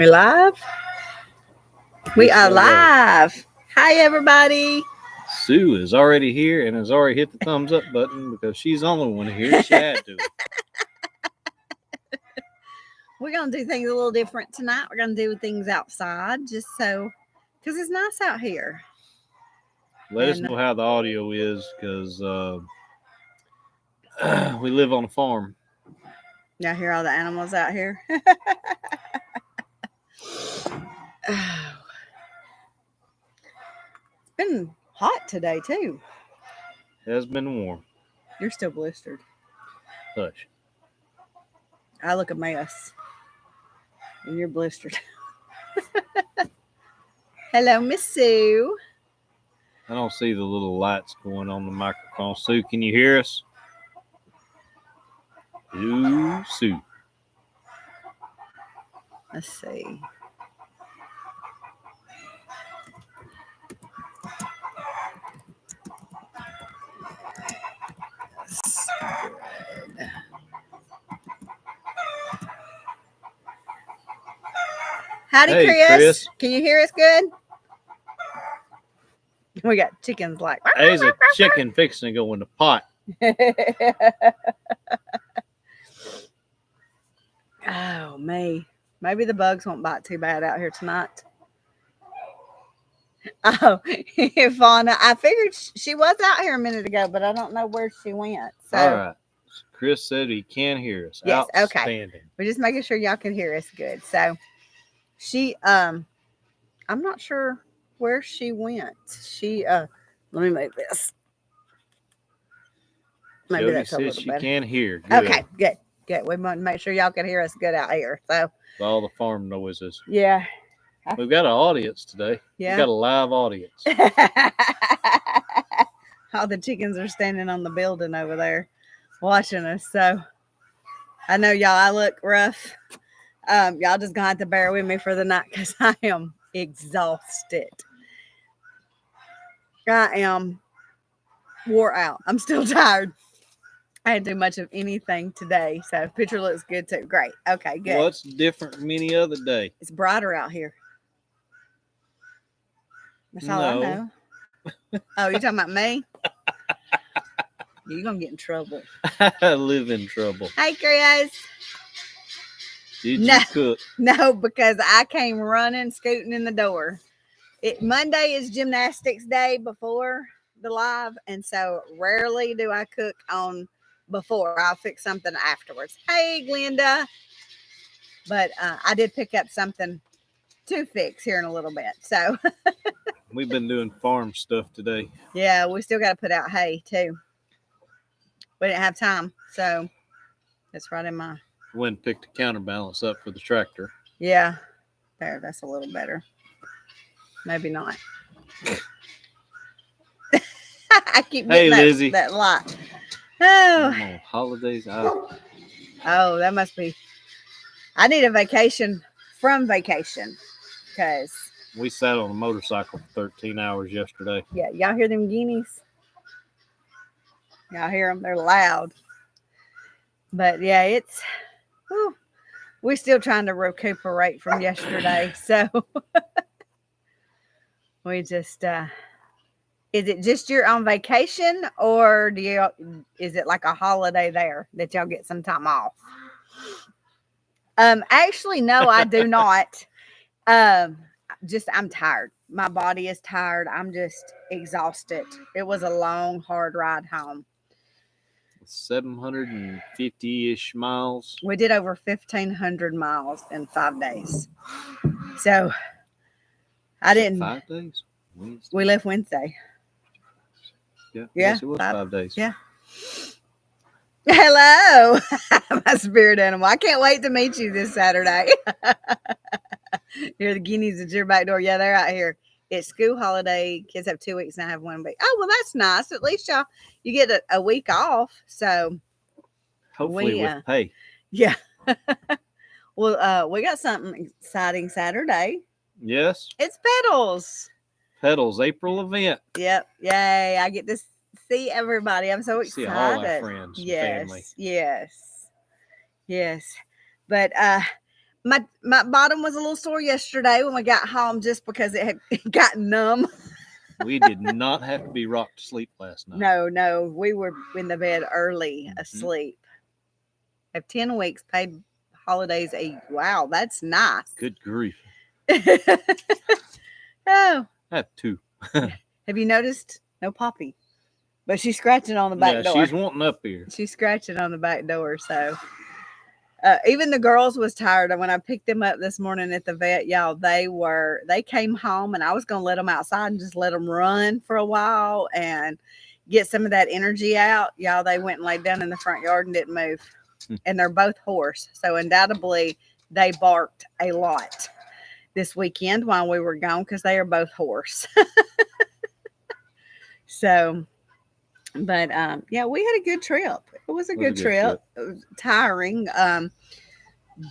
We live? We Yes, are sir. live. Hi, everybody. Sue is already here and has already hit the thumbs up button because she's the only one here. She had to. We're going to do things a little different tonight. We're going to do things outside just so, because it's nice out here. Let us know how the audio is because we live on a farm. Y'all hear all the animals out here? It's been hot today, too. It has been warm. You're still blistered. Hush. I look a mess. And you're blistered. Hello, Miss Sue. I don't see the little lights going on the microphone. Sue, can you hear us? Ooh, Sue. Let's see. Howdy, Hey, Chris. Chris. Can you hear us good? We got chickens like. There's a chicken fixing to go in the pot. Oh, me. Maybe the bugs won't bite too bad out here tonight. Oh, Fauna. I figured she was out here a minute ago, but I don't know where she went. So, All right. Chris said he can hear us. Yes, okay. Outstanding. We're just making sure y'all can hear us good. So she I'm not sure where she went. She let me move this. Maybe Jody that's a says little she better. can hear. Good. Okay, good. Good. We want to make sure y'all can hear us good out here. So With all the farm noises. yeah. We've got an audience today. Yeah. We've got a live audience. All the chickens are standing on the building over there watching us. So I know y'all, I look rough. Y'all just gonna have to bear with me for the night because I am exhausted. I am wore out. I'm still tired. I didn't do much of anything today. So picture looks good too. Great. Okay, good. What's different from any other day? It's brighter out here. That's all I know. Oh, you talking about me? You're gonna get in trouble. I live in trouble. Hey, Chris. Did you cook? No, because I came running, scooting in the door. Monday is gymnastics day before the live, and so rarely do I cook on before. I'll fix something afterwards. Hey, Glenda. But I did pick up something to fix here in a little bit. So we've been doing farm stuff today. Yeah, we still got to put out hay too. We didn't have time, so that's right in my. Went and picked the counterbalance up for the tractor. Yeah, there. That's a little better. Maybe not. I keep getting that lot. Oh, holidays. Oh, that must be. I need a vacation from vacation because we sat on a motorcycle for 13 hours yesterday. Yeah, y'all hear them guineas? Y'all hear them? They're loud. But yeah, it's. Whew, we're still trying to recuperate from yesterday, so we just. Is it just you're on vacation, or is it like a holiday there that y'all get some time off? Actually, no, I do not. I'm tired. My body is tired. I'm just exhausted. It was a long, hard ride home. 750-ish miles. We did over 1,500 miles in 5 days. So I didn't. 5 days? Wednesday. We left Wednesday. Yeah. Yes, it was 5 days. Yeah. Hello, my spirit animal. I can't wait to meet you this Saturday. You're the guineas at your back door. Yeah, they're out here. It's school holiday. Kids have 2 weeks and I have 1 week. Oh, well, that's nice. At least you get a week off. So hopefully with pay. Yeah. Well, we got something exciting Saturday. Yes. It's Petals. Petals April event. Yep. Yay. I get to see everybody. I'm so excited. See all our friends and family. Yes. But My bottom was a little sore yesterday when we got home, just because it had gotten numb. We did not have to be rocked to sleep last night. No, we were in the bed early, asleep. Have 10 weeks paid holidays. Wow, that's nice. Good grief. Oh, I have 2. have you noticed? No Poppy, but she's scratching on the back door. She's wanting up here. She's scratching on the back door. So even the girls was tired. And when I picked them up this morning at the vet, y'all, they came home, and I was going to let them outside and just let them run for a while and get some of that energy out. Y'all, they went and laid down in the front yard and didn't move. And they're both hoarse. So undoubtedly they barked a lot this weekend while we were gone, because they are both hoarse. So, but yeah, we had a good trip. It was a good trip. It was tiring.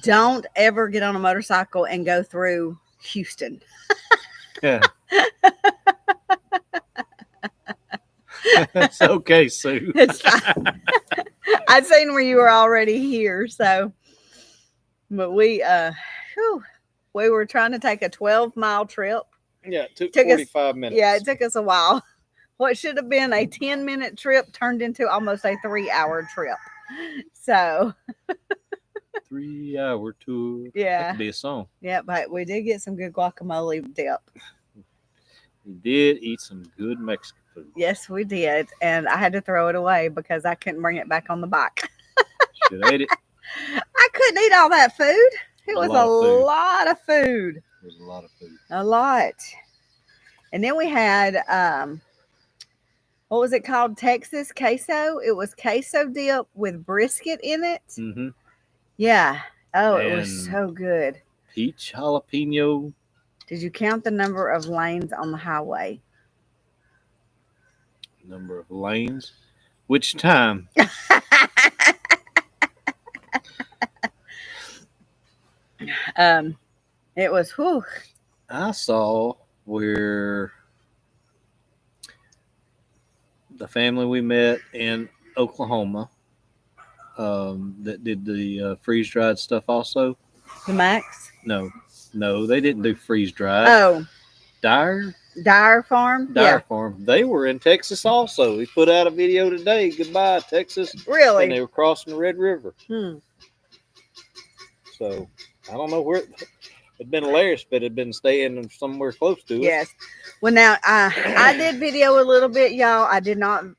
Don't ever get on a motorcycle and go through Houston. Yeah. It's okay, Sue. It's fine. I'd seen where you were already here, so. But we were trying to take a 12-mile trip. Yeah, it took 45 minutes. Yeah, it took us a while. What should have been a 10-minute trip turned into almost a 3-hour trip. So 3-hour tour. Yeah. That could be a song. Yeah, but we did get some good guacamole dip. We did eat some good Mexican food. Yes, we did. And I had to throw it away because I couldn't bring it back on the bike. Should have ate it. I couldn't eat all that food. It was a lot of food. It was a lot of food. A lot. And then we had what was it called? Texas queso. It was queso dip with brisket in it. Mm-hmm. Yeah. Oh, it was so good. Peach jalapeno. Did you count the number of lanes on the highway? Number of lanes? Which time? It was whew. I saw where the family we met in Oklahoma that did the freeze-dried stuff also. The Max? No, they didn't do freeze-dried. Oh. Dyer Farm? Farm. They were in Texas also. He put out a video today. Goodbye, Texas. Really? And they were crossing the Red River. So, I don't know where... It'd been hilarious, but it'd been staying somewhere close to it. Yes. Well, now I did video a little bit, y'all. I didn't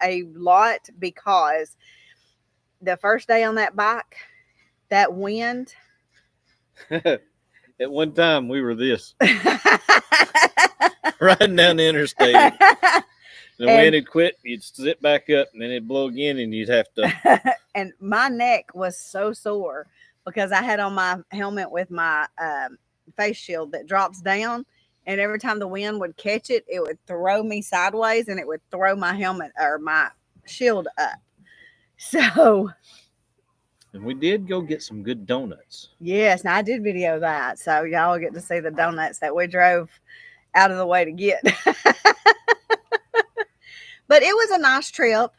a lot, because the first day on that bike, that wind. At one time, we were this riding down the interstate. The wind had quit. You'd sit back up, and then it'd blow again, and you'd have to. And my neck was so sore, because I had on my helmet with my face shield that drops down, and every time the wind would catch it, it would throw me sideways, and it would throw my helmet or my shield up. So, and we did go get some good donuts. Yes, now I did video that, so y'all get to see the donuts that we drove out of the way to get. But it was a nice trip.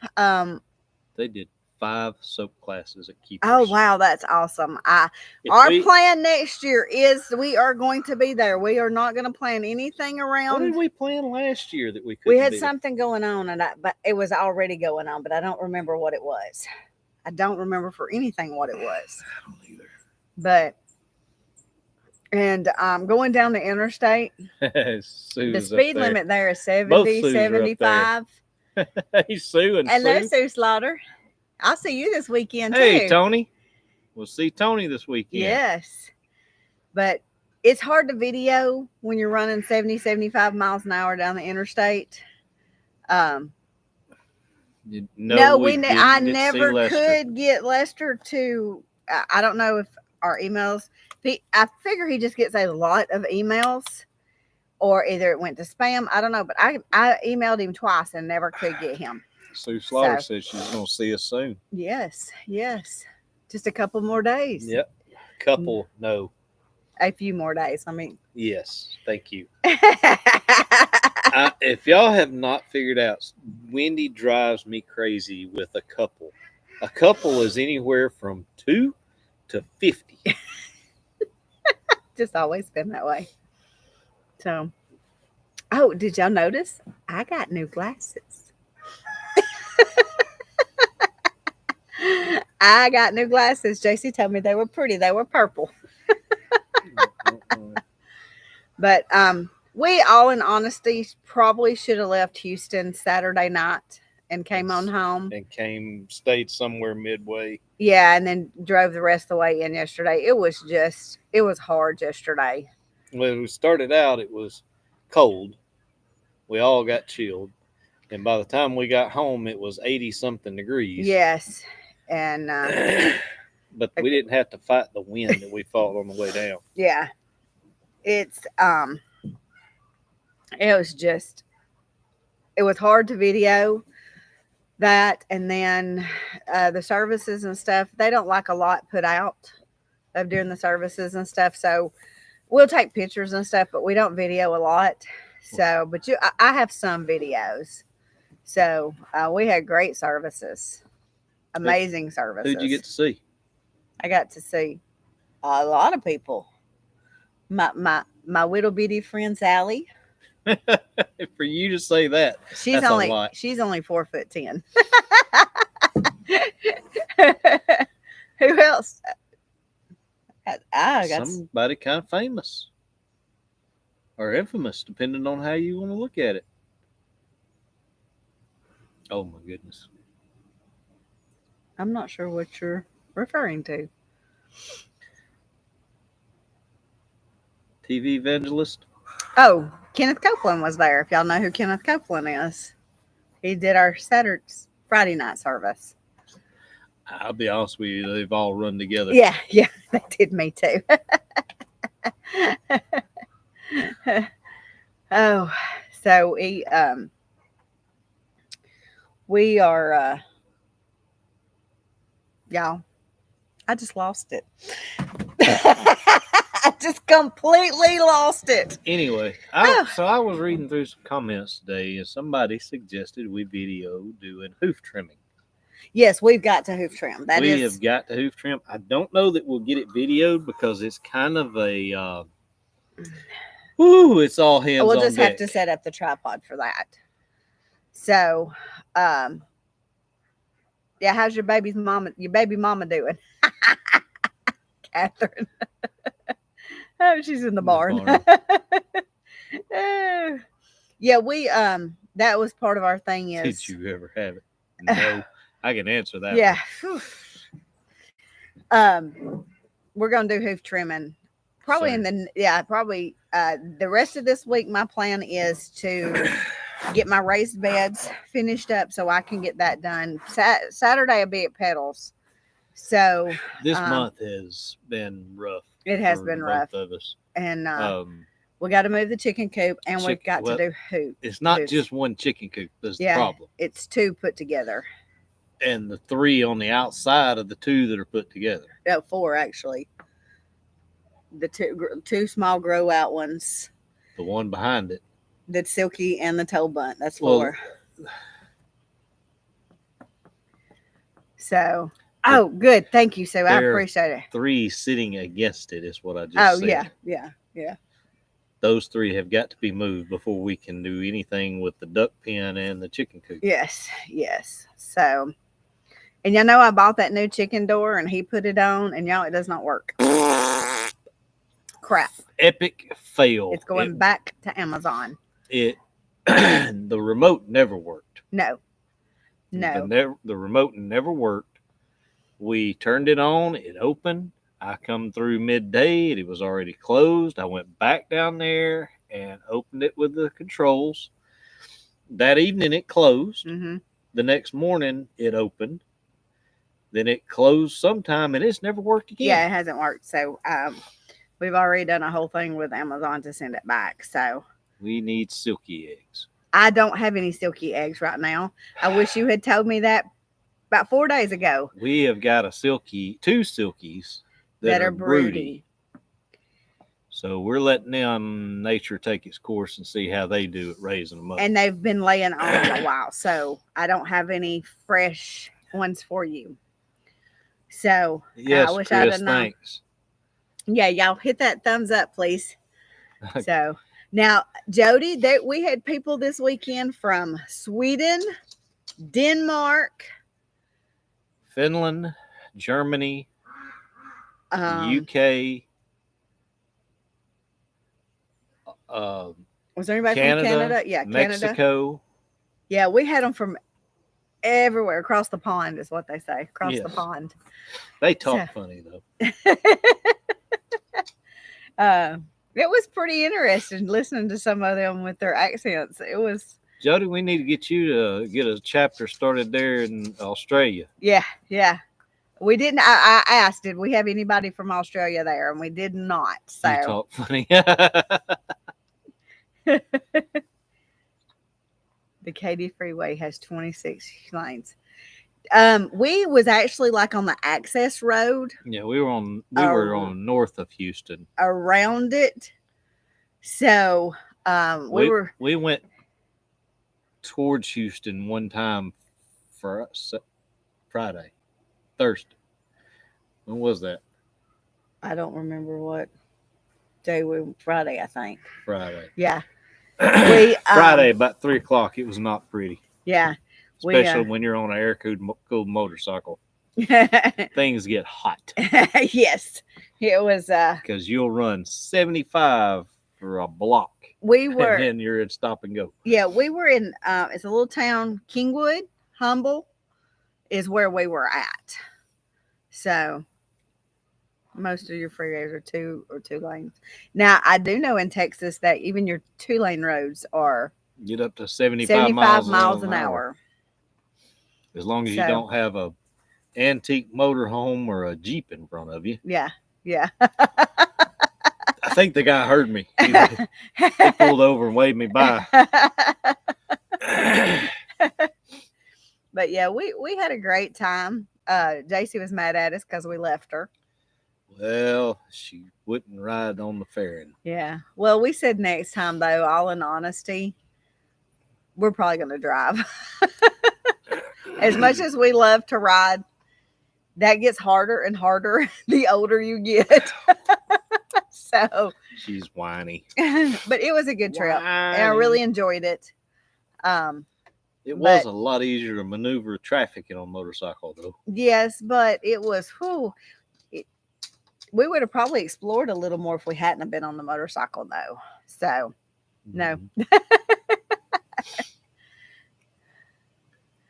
They did 5 soap classes at Keepers. Oh, wow, that's awesome. Our plan next year is we are going to be there. We are not going to plan anything around. What did we plan last year that we couldn't? We had something going on, but it was already going on, but I don't remember what it was. I don't remember for anything what it was. I don't either. But, and going down the interstate, the speed limit there is 70, 75. Hey, Sue and Hello, Sue Slaughter. I'll see you this weekend, too. Hey, Tony. We'll see Tony this weekend. Yes. But it's hard to video when you're running 70, 75 miles an hour down the interstate. I never could get Lester to, I don't know if our emails, I figure he just gets a lot of emails, or either it went to spam. I don't know, but I emailed him twice and never could get him. Sue Slaughter says she's going to see us soon. Yes. Just a couple more days. Yep. No. A few more days. I mean. Yes. Thank you. If y'all have not figured out, Wendy drives me crazy with a couple. A couple is anywhere from 2 to 50. Just always been that way. So, oh, did y'all notice? I got new glasses. I got new glasses. JC told me they were pretty. They were purple. But we all in honesty probably should have left Houston Saturday night and came on home. And stayed somewhere midway. Yeah, and then drove the rest of the way in yesterday. It was hard yesterday. When we started out, it was cold. We all got chilled. And by the time we got home, it was 80 something degrees. Yes. And but we didn't have to fight the wind that we fought on the way down. Yeah. It's it was hard to video that, and then the services and stuff, they don't like a lot put out of doing the services and stuff, so we'll take pictures and stuff, but we don't video a lot. So but I have some videos. So we had great services, amazing services. Who'd you get to see? I got to see a lot of people. My little bitty friend Sally. For you to say that, She's that's only a lot. She's only 4'10". Who else? I got Somebody kind of famous or infamous, depending on how you want to look at it. Oh my goodness! I'm not sure what you're referring to. TV evangelist. Oh, Kenneth Copeland was there. If y'all know who Kenneth Copeland is, he did our Friday night service. I'll be honest with you, they've all run together. Yeah, they did me too. Oh, so we are y'all, I just lost it. I just completely lost it. Anyway, so I was reading through some comments today, and somebody suggested we video doing hoof trimming. Yes, we've got to hoof trim. We have got to hoof trim. I don't know that we'll get it videoed because it's kind of a it's all hands on deck. We'll just have to set up the tripod for that. So, yeah, how's your baby mama doing? Catherine. Oh, she's in the barn. Yeah, we that was part of our thing is. Did you ever have it? No, I can answer that. Yeah. We're gonna do hoof trimming. Probably the rest of this week. My plan is to get my raised beds finished up so I can get that done. Saturday I'll be at Petals. So this month has been rough. It has been rough. Both of us. And we got to move the chicken coop, and we've got to do hoop. It's not just one chicken coop. That's the problem. It's two put together. And the 3 on the outside of the 2 that are put together. Oh, 4 actually. The two small grow out ones. The one behind it. The silky and the toe bunt. That's 4. So, good. Thank you, Sue. I appreciate it. 3 sitting against it is what I just said. Yeah. Those 3 have got to be moved before we can do anything with the duck pen and the chicken coop. Yes. So, and y'all know I bought that new chicken door and he put it on, and y'all, it does not work. Crap. Epic fail. It's going back to Amazon. The remote never worked. No. The remote never worked. We turned it on. It opened. I come through midday. It was already closed. I went back down there and opened it with the controls. That evening, it closed. Mm-hmm. The next morning, it opened. Then it closed sometime, and it's never worked again. Yeah, it hasn't worked. So we've already done a whole thing with Amazon to send it back. So we need silky eggs. I don't have any silky eggs right now. I wish you had told me that about 4 days ago. We have got 2 silkies that are broody. So we're letting nature take its course and see how they do at raising them up. And they've been laying on a while, so I don't have any fresh ones for you. So Yes, I wish Chris, I'd have known. thanks. Yeah, y'all hit that thumbs up, please. So now, Jody, we had people this weekend from Sweden, Denmark, Finland, Germany, UK, was there anybody Canada, from Canada? Yeah, Mexico. Canada. Yeah, we had them from everywhere across the pond, is what they say. Across the pond. They talk funny though. It was pretty interesting listening to some of them with their accents. It was. Jody, we need to get you to get a chapter started there in Australia. Yeah. We didn't. I asked, did we have anybody from Australia there? And we did not. So you talk funny. The Katy Freeway has 26 lanes. We was actually like on the access road. Yeah, we were on north of Houston. Around it. So we went towards Houston one time for Thursday. When was that? I don't remember what day Friday, I think. Friday. Yeah. Friday about 3:00. It was not pretty. Yeah. Especially when you're on an air-cooled motorcycle. Things get hot. Yes. It was because you'll run 75 for a block. We were and then you're in stop and go. Yeah, we were in it's a little town, Kingwood, Humble is where we were at. So most of your freeways are two lanes. Now I do know in Texas that even your 2-lane roads are get up to 75 miles an hour. As long as you don't have a antique motorhome or a Jeep in front of you. Yeah. I think the guy heard me. He pulled over and waved me by. But yeah, we had a great time. JC was mad at us because we left her. Well, she wouldn't ride on the ferry. Yeah. Well, we said next time, though, all in honesty, we're probably going to drive. As much as we love to ride, that gets harder and harder the older you get. So she's whiny. But it was a good trip. And I really enjoyed it. It was a lot easier to maneuver traffic on a motorcycle, though. Yes, but it was, we would have probably explored a little more if we hadn't have been on the motorcycle, though. So, no.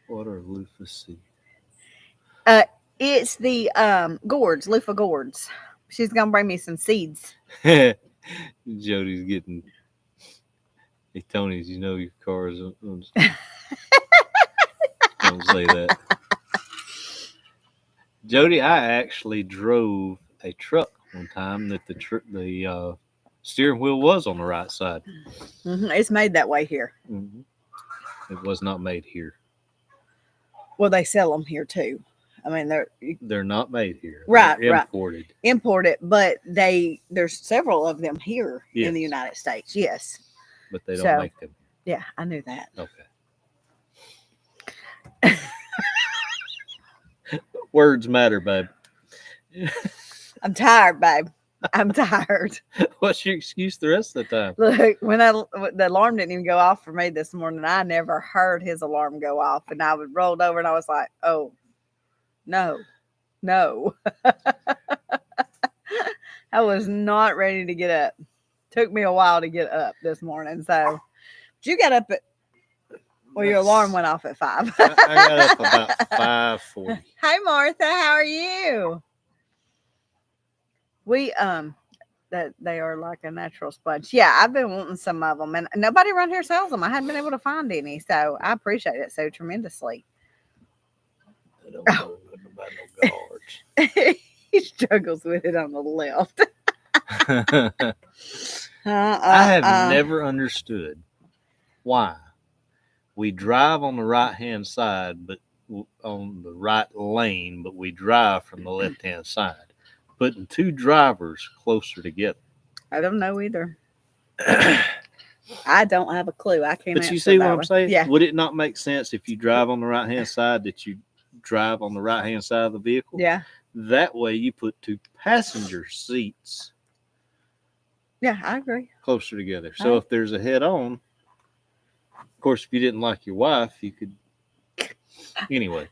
What are loofah seeds? It's the gourds, loofah gourds. She's going to bring me some seeds. Jody's getting... Hey, Tony's, you know your car is... Don't say that. Jody, I actually drove a truck one time that the steering wheel was on the right side. Mm-hmm. It's made that way here. Mm-hmm. It was not made here. Well, they sell them here too. I mean, they're not made here. Right, they're imported. Right. Imported, but there's several of them here in the United States. Yes. But they don't make them. Yeah, I knew that. Okay. Words matter, babe. I'm tired, babe. I'm tired. What's your excuse the rest of the time? Look, when the alarm didn't even go off for me this morning, I never heard his alarm go off, and I rolled over and I was like, "Oh, no." I was not ready to get up. Took me a while to get up this morning, so but you got up at. Well, your alarm went off at 5. I got up about 5:40. Hi, Martha. How are you? We that they are like a natural sponge. Yeah, I've been wanting some of them, and nobody around here sells them. I haven't been able to find any, so I appreciate it so tremendously. I don't know nothing about no guards. He struggles with it on the left. I have never understood why we drive on the right-hand side, but on the right lane, but we drive from the left-hand side, putting two drivers closer together. I don't know either. I don't have a clue. I can't. But you see what I'm saying? Yeah. Would it not make sense if you drive on the right-hand side that you drive on the right-hand side of the vehicle? Yeah. That way you put 2 passenger seats Yeah, I agree. closer together. So if there's a head on, of course, if you didn't like your wife, you could. Anyway.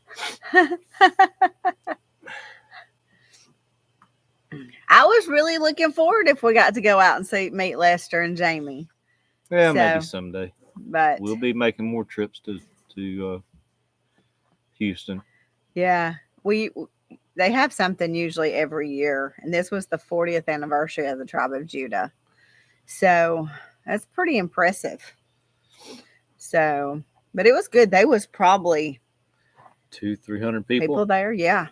I was really looking forward if we got to go out and meet Lester and Jamie. Yeah, maybe someday. But we'll be making more trips to Houston. Yeah, they have something usually every year, and this was the 40th anniversary of the Tribe of Judah. So that's pretty impressive. So, but it was good. They was probably 200-300 people there. Yeah.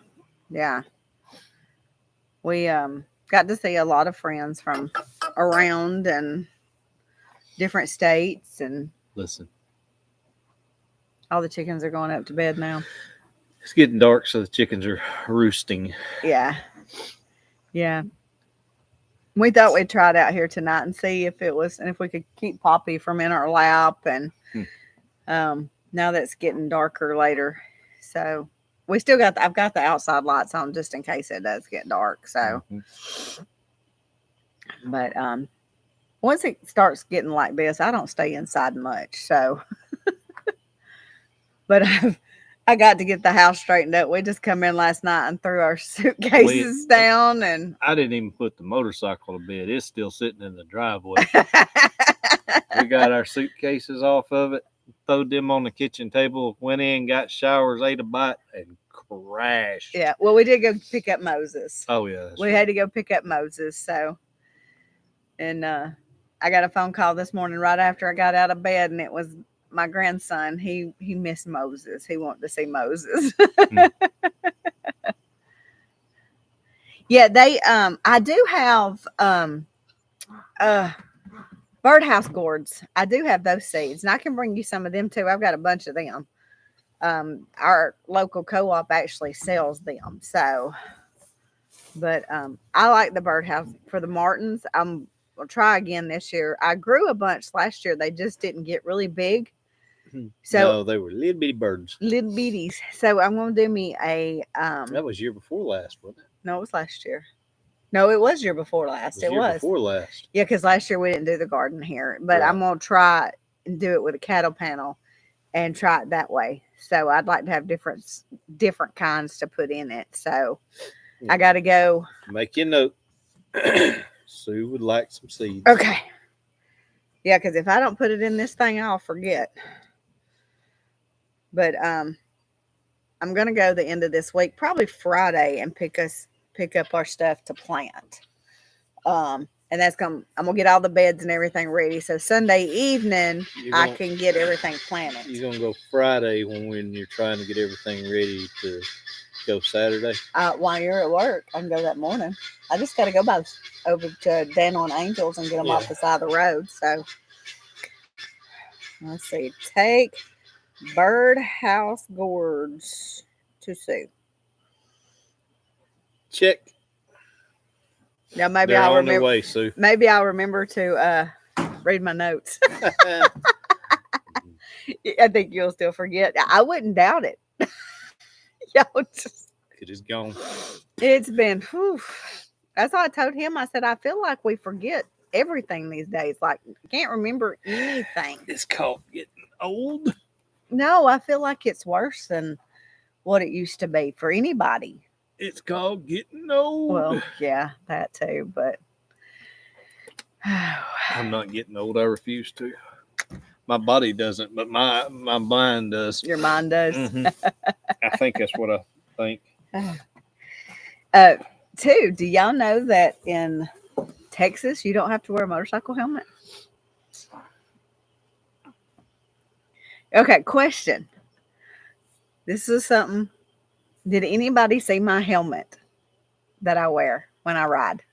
We got to see a lot of friends from around and different states. And listen, all the chickens are going up to bed now. It's getting dark, so the chickens are roosting. Yeah. We thought we'd try it out here tonight and see if we could keep Poppy from in our lap. And now that it's getting darker later, so we still I've got the outside lights on just in case it does get dark. So, but once it starts getting like this, I don't stay inside much. So, but I got to get the house straightened up. We just come in last night and threw our suitcases down, and I didn't even put the motorcycle to bed. It's still sitting in the driveway. We got our suitcases off of it, throwed them on the kitchen table, went in, got showers, ate a bite, and crashed. Yeah, well, we did go pick up Moses. Oh yeah, we had to go pick up Moses. So, and I got a phone call this morning right after I got out of bed, and it was my grandson. He missed Moses. He wanted to see Moses. Yeah, they I do have birdhouse gourds. I do have those seeds, and I can bring you some of them too. I've got a bunch of them. Our local co-op actually sells them. So, but I like the birdhouse for the martins. I'll try again this year. I grew a bunch last year. They just didn't get really big. So no, they were little bitty birds. Little bitties. So I'm gonna do me a that was year before last, wasn't it? No, it was last year. No, it was year before last. It was before last. Yeah, because last year we didn't do the garden here. But right. I'm gonna try and do it with a cattle panel and try it that way. So I'd like to have different kinds to put in it. So I gotta go. Make your note. Sue would like some seeds. Okay. Yeah, because if I don't put it in this thing, I'll forget. But I'm gonna go the end of this week, probably Friday, and pick up our stuff to plant. And I'm gonna get all the beds and everything ready. So Sunday evening I can get everything planted. You're gonna go Friday when you're trying to get everything ready to go Saturday? While you're at work, I can go that morning. I just gotta go over to Dan on Angels and get them off the side of the road. So let's see. Take birdhouse gourds to Sue. Check. Now maybe I'll remember. Way, Sue. Maybe I'll remember to read my notes. I think you'll still forget. I wouldn't doubt it. Y'all just. It is gone. It's been. Whew. That's why I told him. I said I feel like we forget everything these days. Like I can't remember anything. It's called getting old. No, I feel like it's worse than what it used to be for anybody. It's called getting old. Well, yeah, that too, but I'm not getting old. I refuse to. My body doesn't, but my mind does. Your mind does. Mm-hmm. I think that's what I think. Too, do y'all know that in Texas you don't have to wear a motorcycle helmet? Okay, question. This is something. Did anybody see my helmet that I wear when I ride?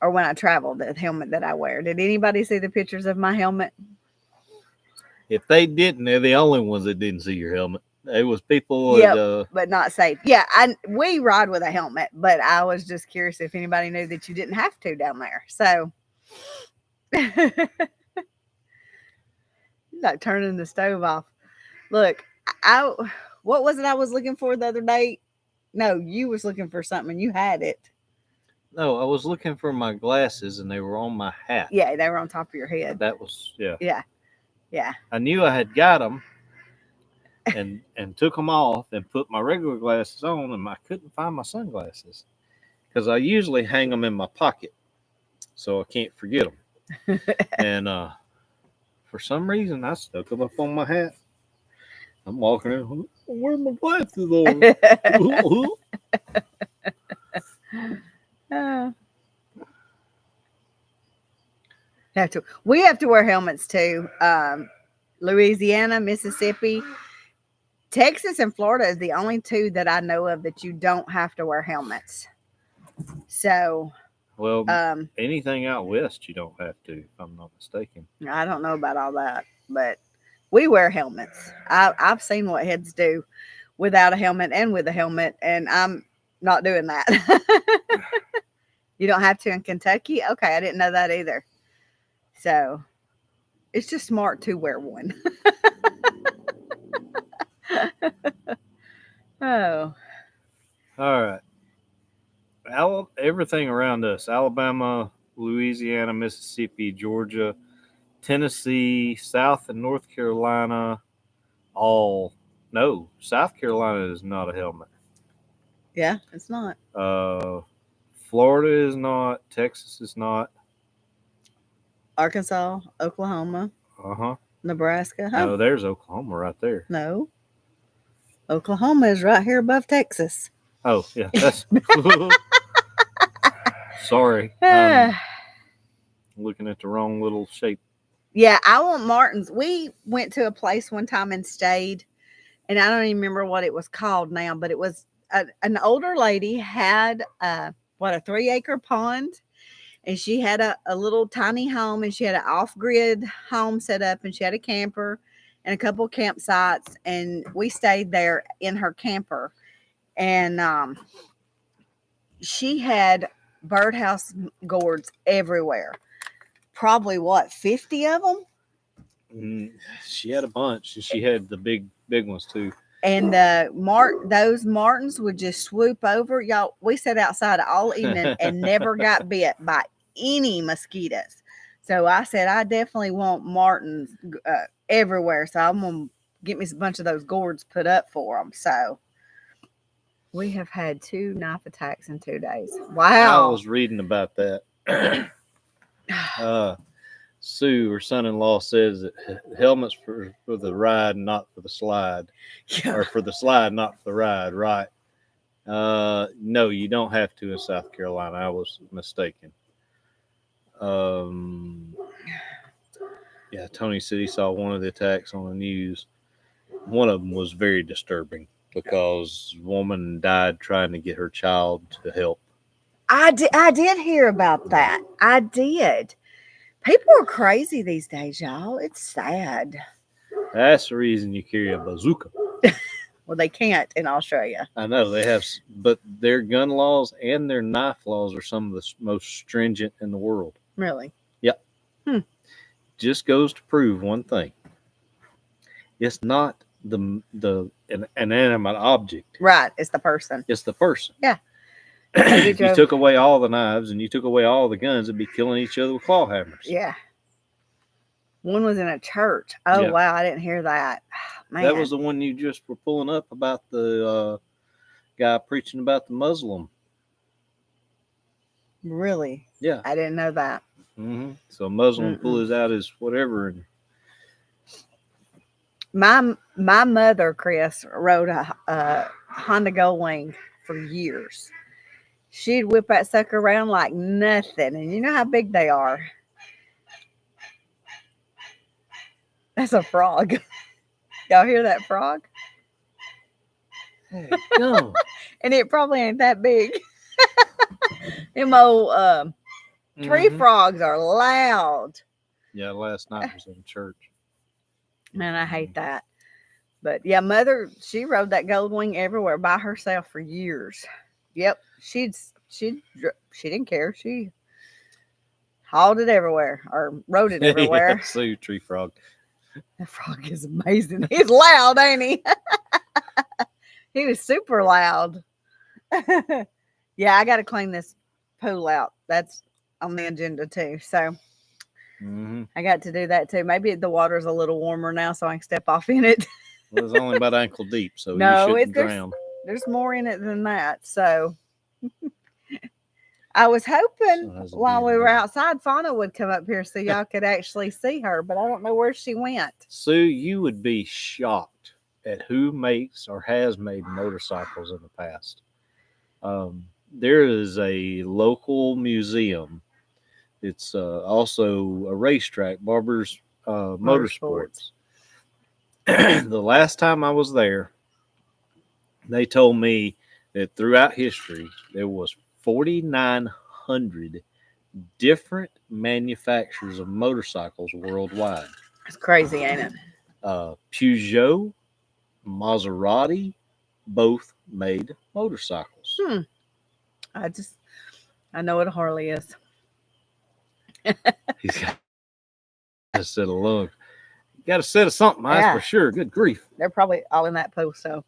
Or when I travel, the helmet that I wear? Did anybody see the pictures of my helmet? If they didn't, they're the only ones that didn't see your helmet. It was people but not safe. Yeah, we ride with a helmet, but I was just curious if anybody knew that you didn't have to down there. So like turning the stove off. Look, what was it I was looking for the other day? No, you was looking for something and you had it. No, I was looking for my glasses and they were on my hat. Yeah, they were on top of your head. That was, yeah. Yeah. Yeah. I knew I had got them and took them off and put my regular glasses on, and I couldn't find my sunglasses because I usually hang them in my pocket so I can't forget them. And for some reason, I stuck them up on my hat. I'm walking in, where are my glasses on? We have to wear helmets too. Louisiana, Mississippi, Texas, and Florida is the only two that I know of that you don't have to wear helmets. So, well, anything out west you don't have to, if I'm not mistaken. I don't know about all that, but we wear helmets. I've seen what heads do without a helmet and with a helmet, and I'm not doing that. You don't have to in Kentucky? Okay, I didn't know that either. So, it's just smart to wear one. Oh. All right. Everything around us: Alabama, Louisiana, Mississippi, Georgia, Tennessee, South and North Carolina. No, South Carolina is not a helmet. Yeah, it's not. Florida is not. Texas is not. Arkansas, Oklahoma, Nebraska. No, there's Oklahoma right there. No. Oklahoma is right here above Texas. Oh, yeah. That's sorry. I'm looking at the wrong little shape. Yeah, I want Martins. We went to a place one time and stayed, and I don't even remember what it was called now, but it was an older lady had a 3-acre pond, and she had a little tiny home, and she had an off-grid home set up, and she had a camper and a couple of campsites, and we stayed there in her camper. And she had birdhouse gourds everywhere. Probably 50 of them? She had a bunch. She had the big ones too. And those martins would just swoop over. Y'all, we sat outside all evening and never got bit by any mosquitoes. So I said, I definitely want martins everywhere. So I'm going to get me a bunch of those gourds put up for them. So we have had 2 knife attacks in 2 days. Wow. I was reading about that. Sue, her son-in-law, says that helmets for the ride, not for the slide. Yeah. Or for the slide, not for the ride, right? No, you don't have to in South Carolina. I was mistaken. Yeah, Tony said he saw one of the attacks on the news. One of them was very disturbing because a woman died trying to get her child to help. I did hear about that. I did. People are crazy these days, y'all. It's sad. That's the reason you carry a bazooka. Well, they can't in Australia. I know they have, but their gun laws and their knife laws are some of the most stringent in the world. Really? Yep. Just goes to prove one thing: it's not an inanimate object. Right. It's the person. It's the person. Yeah. If you took away all the knives and you took away all the guns, it'd be killing each other with claw hammers. Yeah. One was in a church. Oh, yeah. Wow. I didn't hear that. Man. That was the one you just were pulling up about the guy preaching about the Muslim. Really? Yeah. I didn't know that. Mm-hmm. So a Muslim pulls out his whatever. And my mother, Chris, rode a Honda Goldwing for years. She'd whip that sucker around like nothing. And you know how big they are. That's a frog. Y'all hear that frog? Hey, go. And it probably ain't that big. Them old tree frogs are loud. Yeah, last night was in church. Man, I hate that. But yeah, Mother, she rode that Goldwing everywhere by herself for years. Yep, she didn't care. She hauled it everywhere or rode it everywhere. Yeah, so tree frog. That frog is amazing. He's loud, ain't he? He was super loud. Yeah, I got to clean this pool out. That's on the agenda too. So I got to do that too. Maybe the water's a little warmer now, so I can step off in it. Well, it's only about ankle deep, so No, you shouldn't drown. There's more in it than that. So I was hoping while we were outside, Fauna would come up here so y'all could actually see her, but I don't know where she went. Sue, you would be shocked at who makes or has made motorcycles in the past. There is a local museum. It's also a racetrack, Barber's Motorsports. The last time I was there, they told me that throughout history, there was 4,900 different manufacturers of motorcycles worldwide. It's crazy, ain't it? Peugeot, Maserati, both made motorcycles. I know what a Harley is. He's got a set of lugs. Got a set of something, that's for sure. Good grief. They're probably all in that pool. So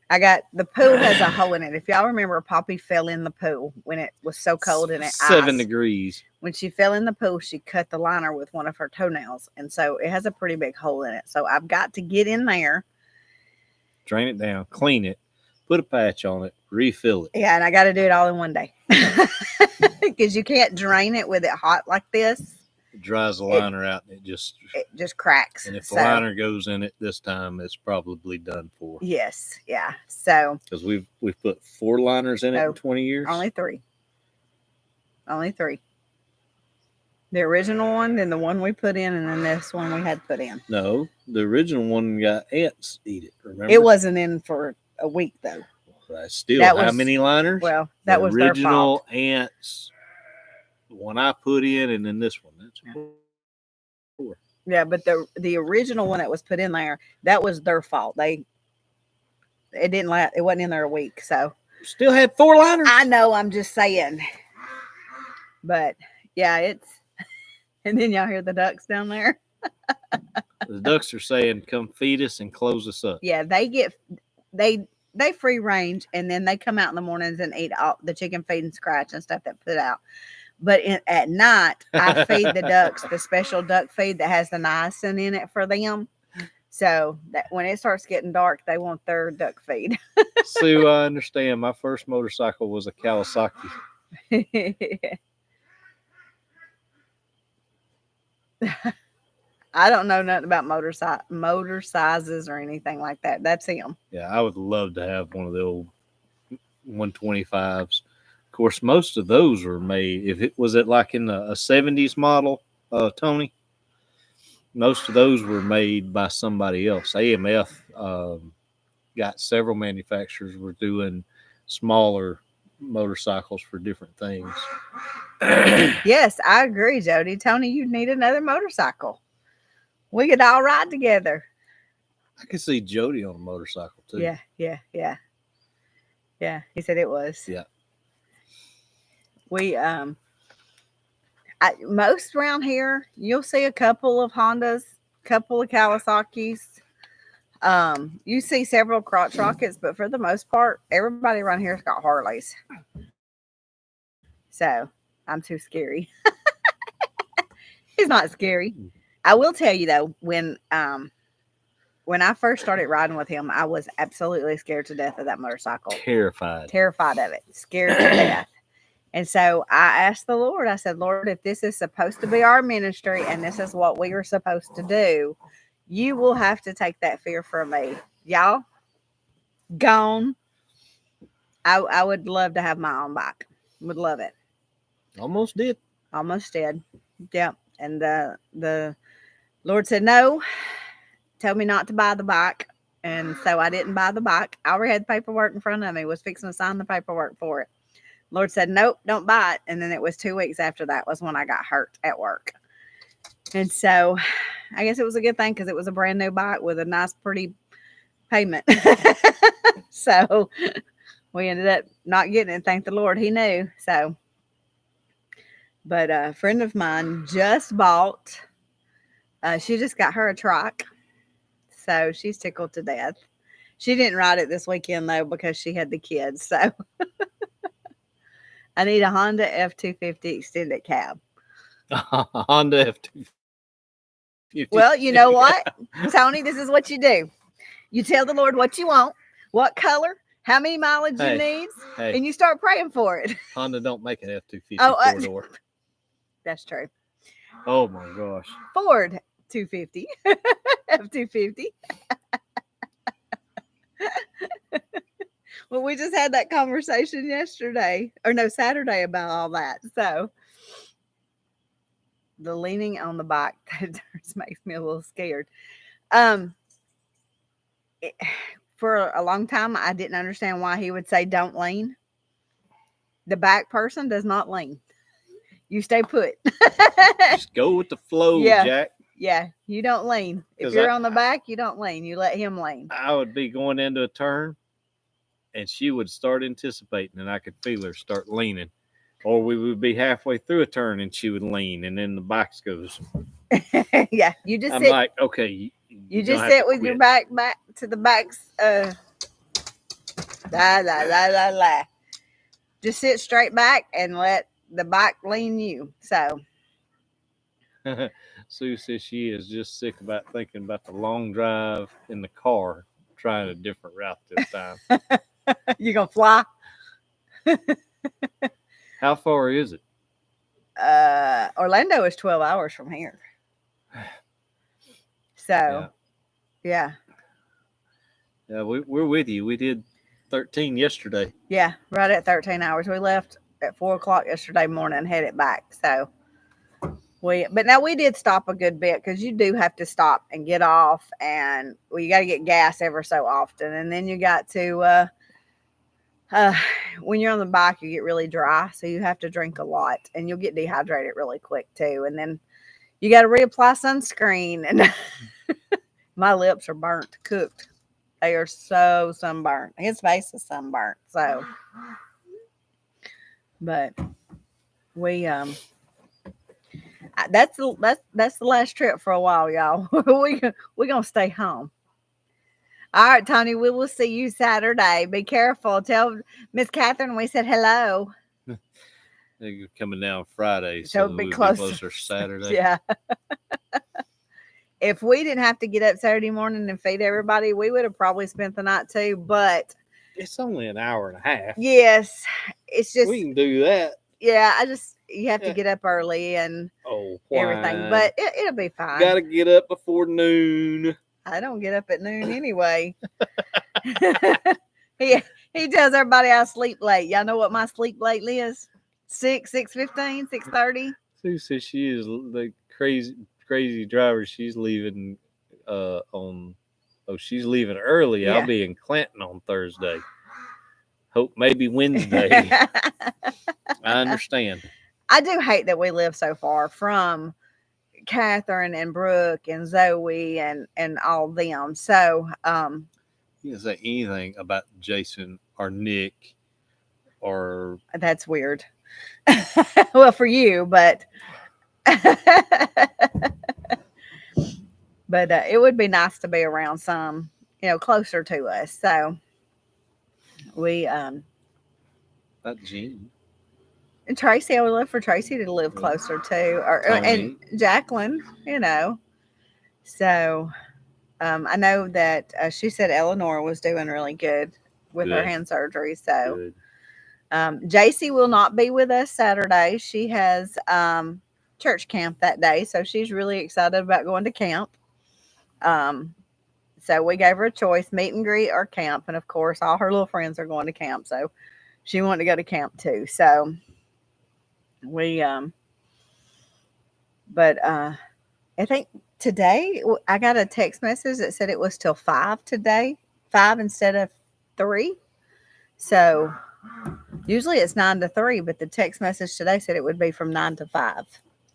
I got the pool has a hole in it. If y'all remember, Poppy fell in the pool when it was so cold and it 7 degrees. When she fell in the pool, she cut the liner with one of her toenails. And so it has a pretty big hole in it. So I've got to get in there, drain it down, clean it, put a patch on it, refill it. Yeah, and I got to do it all in one day. Because you can't drain it with it hot like this. It dries the liner out and it just cracks. And if the liner goes in it this time, it's probably done for. Yes, yeah. So because we've put 4 liners in it in 20 years. Only 3. The original one, then the one we put in, and then this one we had put in. No, the original one got ants eat it. Remember? It wasn't in for a week though. How many liners? Well, that was their fault. Original ants. One I put in, and then this one. That's 4. Yeah, but the original one that was put in there, that was their fault. It didn't last. It wasn't in there a week, so still had 4 liners. I know. I'm just saying, but yeah, it's. And then y'all hear the ducks down there. The ducks are saying, "Come feed us and close us up." Yeah, they free range, and then they come out in the mornings and eat all the chicken feed and scratch and stuff that put out. But at night, I feed the ducks the special duck feed that has the niacin in it for them. So that when it starts getting dark, they want their duck feed. Sue, I understand. My first motorcycle was a Kawasaki. I don't know nothing about motor sizes or anything like that. That's him. Yeah, I would love to have one of the old 125s. Of course, most of those were made. If it was like in a 70s model, Tony, most of those were made by somebody else. AMF got several manufacturers were doing smaller motorcycles for different things. Yes, I agree, Jody. Tony, you need another motorcycle. We could all ride together. I could see Jody on a motorcycle too. Yeah. He said it was. Yeah. We most around here, you'll see a couple of Hondas, couple of Kawasaki's. You see several crotch rockets, but for the most part, everybody around here's got Harleys. So I'm too scary. He's not scary. I will tell you though, when I first started riding with him, I was absolutely scared to death of that motorcycle. Terrified of it. Scared to death. And so I asked the Lord, I said, Lord, if this is supposed to be our ministry and this is what we are supposed to do, you will have to take that fear from me. Y'all, gone. I would love to have my own bike. Would love it. Almost did. Yeah. And the Lord said, no, tell me not to buy the bike. And so I didn't buy the bike. I already had the paperwork in front of me, was fixing to sign the paperwork for it. Lord said, nope, don't buy it. And then it was 2 weeks after that was when I got hurt at work. And so I guess it was a good thing because it was a brand new bike with a nice, pretty payment. So we ended up not getting it. Thank the Lord, he knew. So, but a friend of mine just bought, she just got her a trike. So she's tickled to death. She didn't ride it this weekend though because she had the kids. So I need a Honda F-250 extended cab. Honda F-250. Well, you know what, Tony? This is what you do. You tell the Lord what you want, what color, how many mileage you need, and you start praying for it. Honda don't make an F-250 four-door. That's true. Oh my gosh. Ford 250. F-250. Well, we just had that conversation Saturday about all that. So the leaning on the bike that makes me a little scared. For a long time, I didn't understand why he would say don't lean. The back person does not lean. You stay put. Just go with the flow, Jack. Yeah, you don't lean. If you're on the back, you don't lean. You let him lean. I would be going into a turn, and she would start anticipating, and I could feel her start leaning. Or we would be halfway through a turn, and she would lean, and then the bike goes. Yeah, you just I'm sit. Like, okay. You just sit with your back to the back's. Just sit straight back and let the bike lean you. So. Sue says she is just sick about thinking about the long drive in the car, trying a different route this time. You gonna fly? How far is it? Orlando is 12 hours from here. So, yeah. Yeah, we're with you. We did 13 yesterday. Yeah, right at 13 hours. We left at 4 o'clock yesterday morning and headed back. So, but now we did stop a good bit because you do have to stop and get off, and you got to get gas ever so often. And then you got to, when you're on the bike, you get really dry. So you have to drink a lot and you'll get dehydrated really quick too. And then you got to reapply sunscreen. And my lips are burnt, cooked. They are so sunburnt. His face is sunburnt. So, but we, that's the last trip for a while, y'all. We're gonna stay home. All right, Tony, we will see you Saturday. Be careful. Tell Miss Catherine we said hello. They're coming down Friday, so we'll be be closer Saturday. Yeah. If we didn't have to get up Saturday morning and feed everybody, we would have probably spent the night too. But it's only an hour and a half. Yes, it's just we can do that. Yeah, you have to get up early and everything, but it'll be fine. Got to get up before noon. I don't get up at noon anyway. He tells everybody I sleep late. Y'all know what my sleep late is? 6:15, 6:30. Sue says she is the crazy driver. She's leaving she's leaving early. Yeah. I'll be in Clanton on Thursday. Hope maybe Wednesday. I understand. I do hate that we live so far from Catherine and Brooke and Zoe and all them. So you can say anything about Jason or Nick or that's weird. Well, for you, but but it would be nice to be around some, closer to us. So we about Jean. And Tracy, I would love for Tracy to live closer too, and Jacqueline, So, I know that she said Eleanor was doing really good with her hand surgery. So, JC will not be with us Saturday. She has church camp that day, so she's really excited about going to camp. So we gave her a choice: meet and greet or camp, and of course, all her little friends are going to camp. So she wanted to go to camp too. So. But I think today I got a text message that said it was till 5 today, 5 instead of 3. So usually it's 9 to 3, but the text message today said it would be from 9 to 5.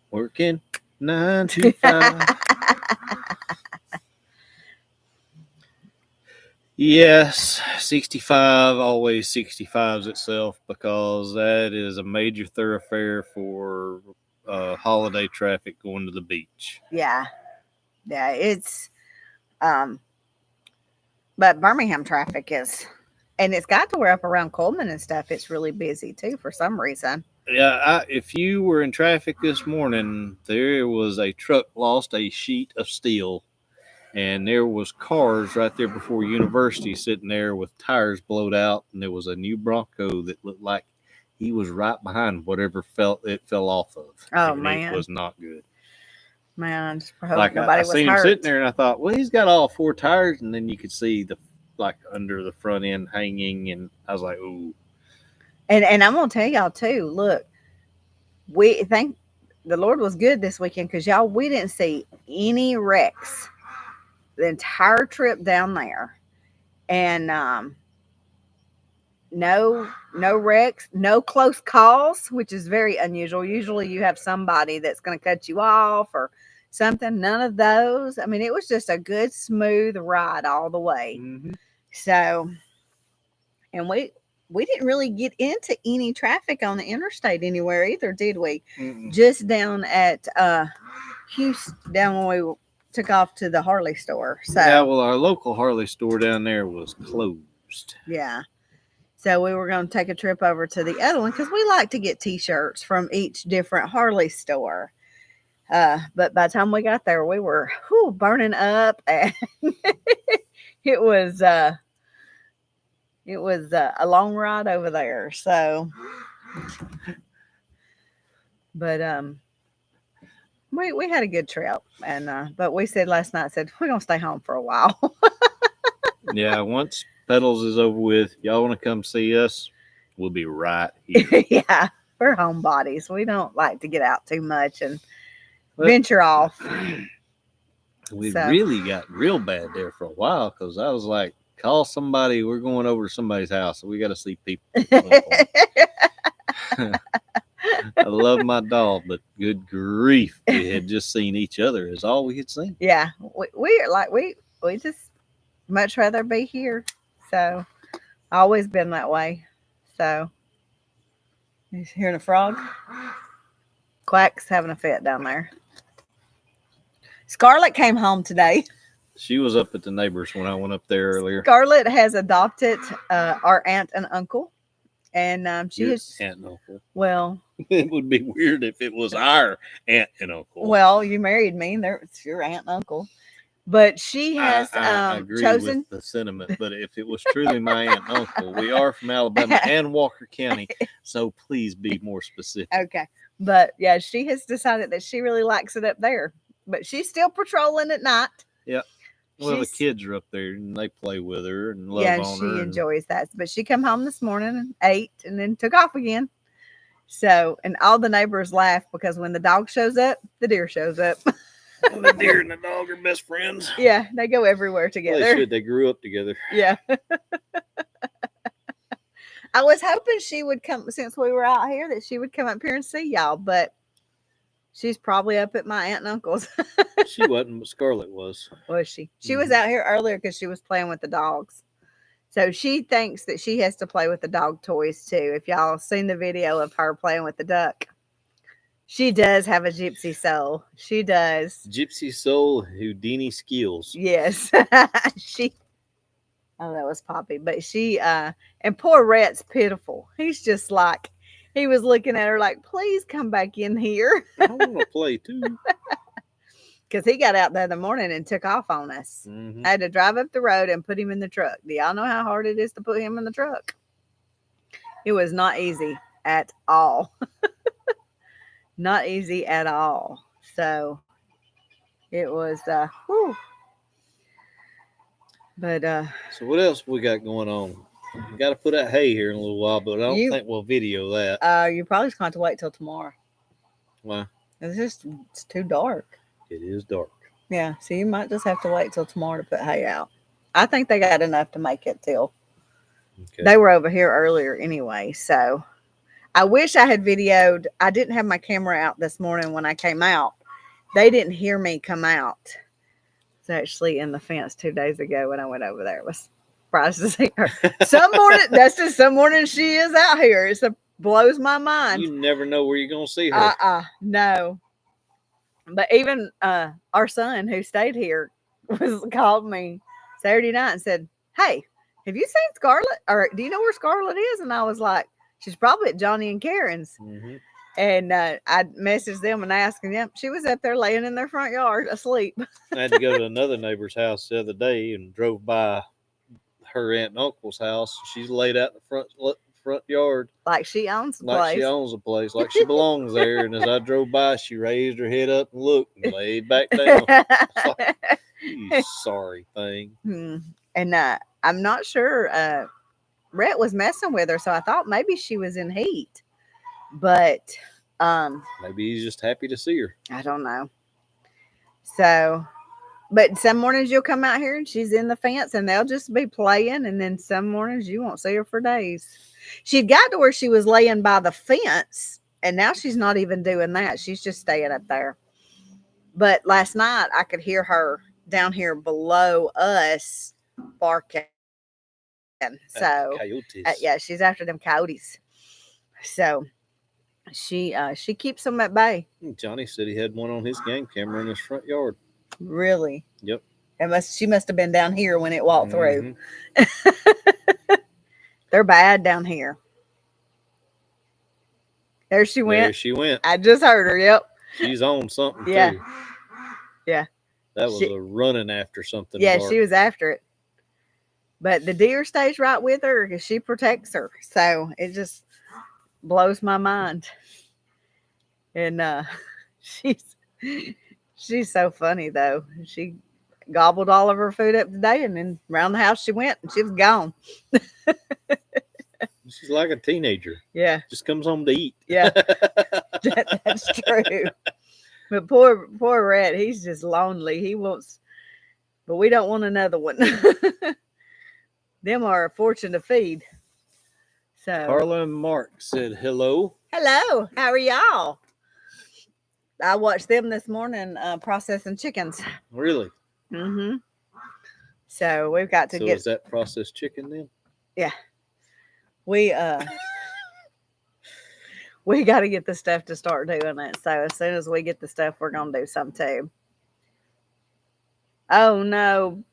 Working 9 to 5. Yes, 65 always 65s itself because that is a major thoroughfare for holiday traffic going to the beach. Yeah, it's But Birmingham traffic is, and it's got to where up around Coleman and stuff, it's really busy too for some reason. Yeah, if you were in traffic this morning, there was a truck lost a sheet of steel, and there was cars right there before University sitting there with tires blowed out, and there was a new Bronco that looked like he was right behind whatever it fell off of. Oh, and man. It was not good. Man, I just hope Like nobody I was seen hurt. him sitting there, and I thought, well, he's got all 4 tires, and then you could see the under the front end hanging, and I was like, ooh. And I'm gonna tell y'all too. Look, we thank the Lord was good this weekend because y'all we didn't see any wrecks the entire trip down there, and no wrecks, no close calls, which is very unusual. Usually you have somebody that's going to cut you off or something. None of those. I mean, it was just a good smooth ride all the way. Mm-hmm. So, and we didn't really get into any traffic on the interstate anywhere either, did we? Mm-mm. Just down at Houston, down when we took off to the Harley store. So yeah, well, our local Harley store down there was closed. Yeah. So we were going to take a trip over to the other one because we like to get T-shirts from each different Harley store. But by the time we got there, we were burning up, and it was a long ride over there. So, but we had a good trip, and but we said last night, we're gonna stay home for a while. Yeah, once Petals is over with, y'all want to come see us, we'll be right here. Yeah, we're homebodies. We don't like to get out too much and venture off. We really got real bad there for a while because I was like, call somebody. We're going over to somebody's house. We got to see people. I love my dog, but good grief, we had just seen each other is all we had seen. Yeah, we just much rather be here. So always been that way. So you hearing a frog? Quack's having a fit down there. Scarlett came home today. She was up at the neighbors when I went up there earlier. Scarlett has adopted our aunt and uncle. And she is aunt and uncle. Well, it would be weird if it was our aunt and uncle. Well, you married me, and it's your aunt and uncle. But she has I agree chosen with the sentiment. But if it was truly my aunt and uncle, we are from Alabama and Walker County, so please be more specific. Okay, but yeah, she has decided that she really likes it up there. But she's still patrolling at night. Yeah. Well, the kids are up there and they play with her and love on her. Yeah, she enjoys that. But she come home this morning and ate and then took off again. So, and all the neighbors laugh because when the dog shows up, the deer shows up. Well, the deer and the dog are best friends. Yeah, they go everywhere together. Well, they should. They grew up together. Yeah. I was hoping she would come, since we were out here, that she would come up here and see y'all, but she's probably up at my aunt and uncle's. She wasn't, but Scarlett was. Was she? She was out here earlier because she was playing with the dogs. So she thinks that she has to play with the dog toys too. If y'all seen the video of her playing with the duck, she does have a gypsy soul. She does. Gypsy soul Houdini skills. Yes. Oh, that was Poppy. But she, and poor Rhett's pitiful. He's just like, he was looking at her like, please come back in here. I want to play too. Because he got out there in the morning and took off on us. Mm-hmm. I had to drive up the road and put him in the truck. Do y'all know how hard it is to put him in the truck? It was not easy at all. Not easy at all. So it was, whew. But, so what else we got going on? We got to put out hay here in a little while, but I don't think we'll video that. You probably just going to wait till tomorrow. Why? It's too dark. It is dark. Yeah, so you might just have to wait till tomorrow to put hay out. I think they got enough to make it till. Okay. They were over here earlier anyway, so I wish I had videoed. I didn't have my camera out this morning when I came out. They didn't hear me come out. It's actually in the fence 2 days ago when I went over there. It was surprised to see her. Some morning she is out here. It blows my mind. You never know where you're going to see her. No. But even our son who stayed here called me Saturday night and said, hey, have you seen Scarlett? Or do you know where Scarlett is? And I was like, she's probably at Johnny and Karen's. Mm-hmm. And I messaged them and asked them, yep, she was up there laying in their front yard asleep. I had to go to another neighbor's house the other day and drove by her aunt and uncle's house. She's laid out in the front yard. Like she owns the like place. she owns the place, like she belongs there. And as I drove by, she raised her head up and looked and laid back down. Like, you sorry thing. And I'm not sure. Rhett was messing with her, so I thought maybe she was in heat. But maybe he's just happy to see her. I don't know. So, but some mornings you'll come out here and she's in the fence and they'll just be playing. And then some mornings you won't see her for days. She got to where she was laying by the fence and now she's not even doing that. She's just staying up there. But last night I could hear her down here below us barking. So, yeah, she's after them coyotes. So she keeps them at bay. Johnny said he had one on his game camera in his front yard. Really? Yep. She must have been down here when it walked through. They're bad down here. There she went. I just heard her. Yep. She's on something too. Yeah. That was a running after something. Yeah, she was after it. But the deer stays right with her because she protects her. So it just blows my mind. And she's so funny though. She gobbled all of her food up today and then around the house she went and she was gone. She's like a teenager. Yeah. Just comes home to eat. Yeah. That's true. But poor Rhett, he's just lonely. He wants, but we don't want another one. Them are a fortune to feed. So Carla and Mark said hello. Hello. How are y'all? I watched them this morning processing chickens. Really? Mm-hmm. So we've got to get. So is that processed chicken then? Yeah. We got to get the stuff to start doing it. So as soon as we get the stuff, we're gonna do some too. Oh no.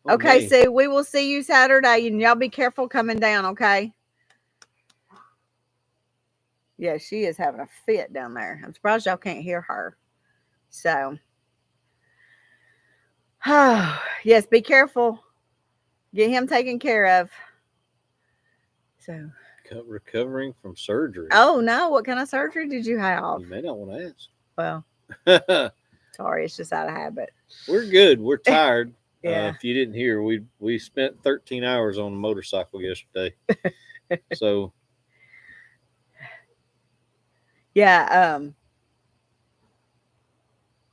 Okay, so we will see you Saturday, and y'all be careful coming down, okay? Yeah, she is having a fit down there. I'm surprised y'all can't hear her. So, yes, be careful. Get him taken care of. So, recovering from surgery. Oh no! What kind of surgery did you have? You may not want to ask. Well, sorry, it's just out of habit. We're good. We're tired. Yeah. If you didn't hear, we spent 13 hours on a motorcycle yesterday. So. Yeah.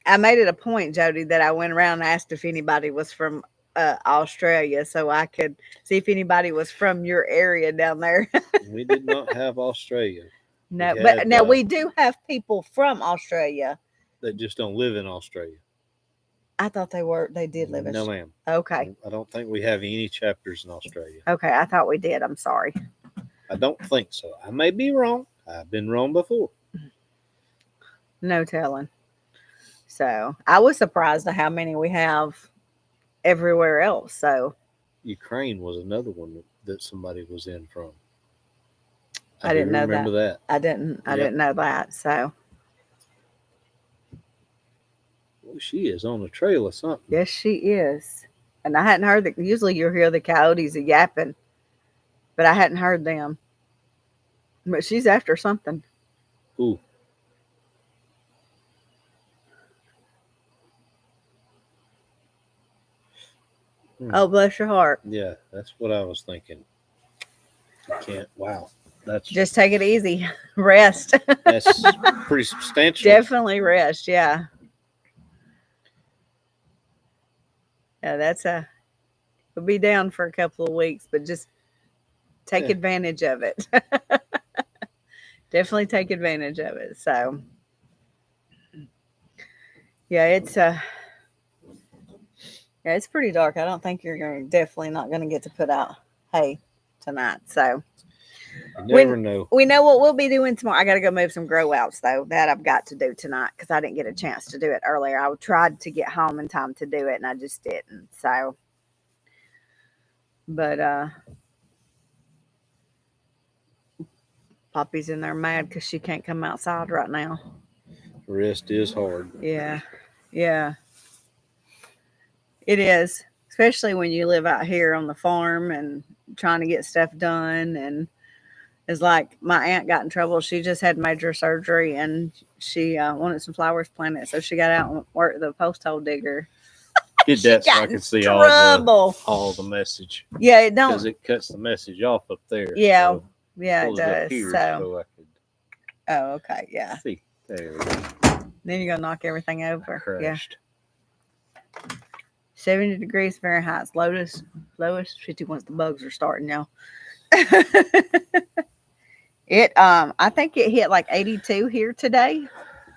I made it a point, Jody, that I went around and asked if anybody was from Australia, so I could see if anybody was from your area down there. We did not have Australia. No, but now we do have people from Australia that just don't live in Australia. I thought they did live in No, ma'am. Okay. I don't think we have any chapters in Australia. Okay, I thought we did. I'm sorry. I don't think so. I may be wrong. I've been wrong before. No telling. So I was surprised at how many we have everywhere else. So Ukraine was another one that somebody was in from. I didn't know remember that. I didn't know that. So well, she is on the trail or something. Yes, she is. And I hadn't heard that. Usually you hear the coyotes yapping, but I hadn't heard them. But she's after something. Ooh. Oh, bless your heart. Yeah, that's what I was thinking. You can't. Wow. That's just take it easy. Rest. That's pretty substantial. Definitely rest. Yeah. Yeah, we'll be down for a couple of weeks, but just take advantage of it. Definitely take advantage of it. So, yeah, it's pretty dark. I don't think you're definitely not going to get to put out hay tonight. So, you never know. We know what we'll be doing tomorrow. I got to go move some grow outs though. That I've got to do tonight because I didn't get a chance to do it earlier. I tried to get home in time to do it and I just didn't. So, But Poppy's in there mad because she can't come outside right now. Rest is hard. Yeah. Yeah. It is. Especially when you live out here on the farm and trying to get stuff done. And it's like my aunt got in trouble. She just had major surgery and she wanted some flowers planted. So she got out and worked the post hole digger. Did that so I could see all the message. Yeah, it don't. Because it cuts the message off up there. Yeah. So Yeah, it pull it up does. here So I could oh, okay. Yeah. see. There we go. Then you're going to knock everything over. Yeah. Crashed. 70 degrees Fahrenheit. Lowest 50 once the bugs are starting, y'all. I think it hit like 82 here today.